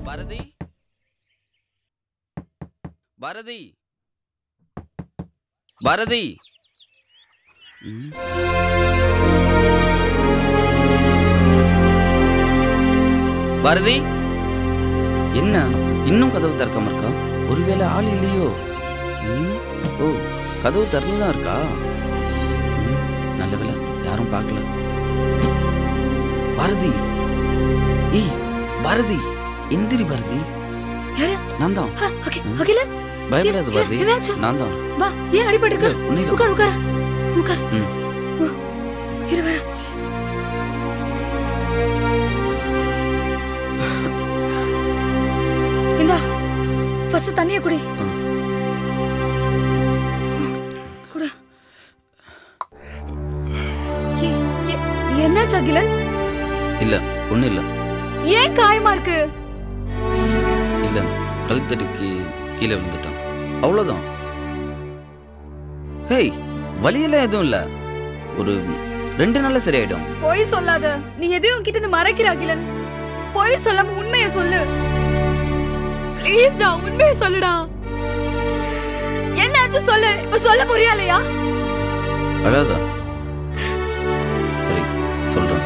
பாரதி, பாரதி, பாரதி. பாரதி, என்ன இன்னும் கதவு திறக்காம இருக்கா? ஒருவேளை ஆள் இல்லையோ? ஓ, கதவு திறந்துதான் இருக்கா? நல்ல வேளை யாரும் பார்க்கல. பாரதி, ஏய் பாரதி, எந்திரி பாரதி. நான் தான். பயப்படாத பாரதி, நான் தான். வா, ஏன் அடிபட்டு இருக்க? உட்கார் உட்கார் உட்கார். இரு வர. இந்தா ஃபர்ஸ்ட் தண்ணியை குடி. குடு. என்னாச்சு அகிலன்? இல்ல ஒண்ணு இல்ல. ஏன் காயமா இருக்கு? இல்ல, கழுத்தடிக்கு கீழே விழுந்துட்டான், அவ்வளவுதான். ஹேய், வலியெல்லாம் எதுவும் இல்ல, ஒரு 2 நாள்ல சரியாயிடும். போய் சொல்லாத, நீ எதையும் கிட்ட இருந்து மறைக்கிற அகிலன். போய் சொல்லாம உண்மையை சொல்லு ப்ளீஸ் டா, உண்மையை சொல்லுடா. என்னாச்சு சொல்லு, இப்ப சொல்ல புரியலையா? அழாதா? சரி சொல்றேன்.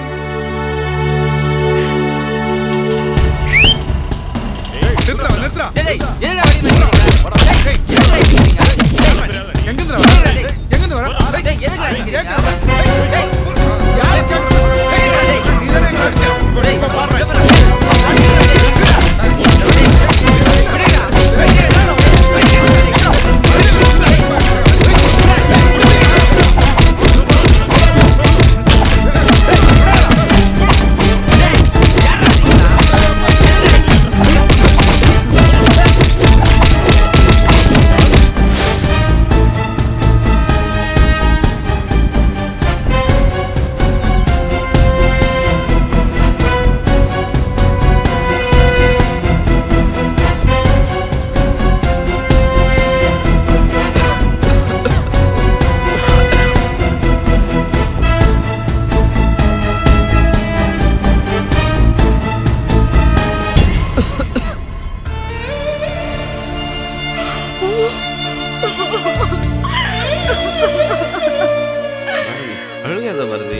அழுகாத பாரதி,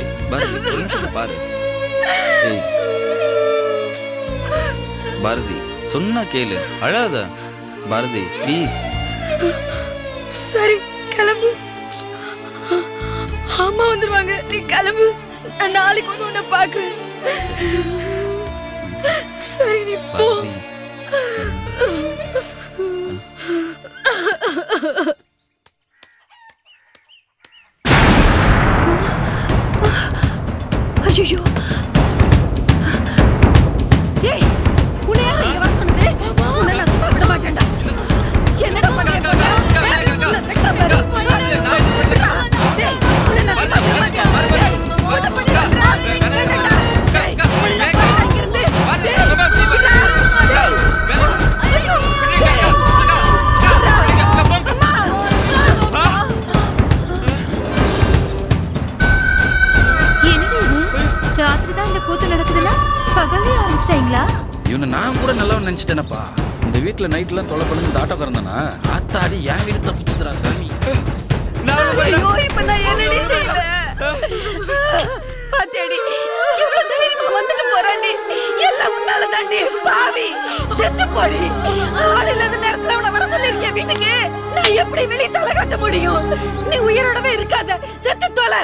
பாரு. பாரதி, சொன்னா கேளு, அழாத பாரதி, ப்ளீஸ். சரி கிளம்பு. அம்மா வந்துருவாங்க, நீ கிளம்பு. நான் நாளைக்கு வந்து உன்னை பாக்குறேன். சரி நீ போ. ஐயோ, ஏய் உன்னை யார் இங்க வர சொன்னது? உன்னை நான் சும்மா விட மாட்டேன்டா. என்னடா பண்ண போற? இவனை நான் கூட நல்லவன் நினைச்சிட்டேனப்பா. இந்த வீட்டுல நைட்லாம் தொலை பண்ணி இந்த ஆட்டோக்காரன் தானா? ஆத்தாடி, என் வீடு தப்பிச்சுதுரா சாமி. ஐயோ, இப்ப நான் என்னடி செய்வேன்? பாத்தியாடி, இவ்வளவு தைரியமா வந்துட்டு போறாண்டி. எல்லாம் உன்னால தாண்டி, பாவி. செத்து போடி. ஆள் இல்லாத நேரத்துல அவனை வர சொல்லிருக்கிய வீட்டுக்கு. நான் எப்படி வெளியே தலை காட்ட முடியும்? நீ உயிரோடவே இருக்காத, செத்து தொலை.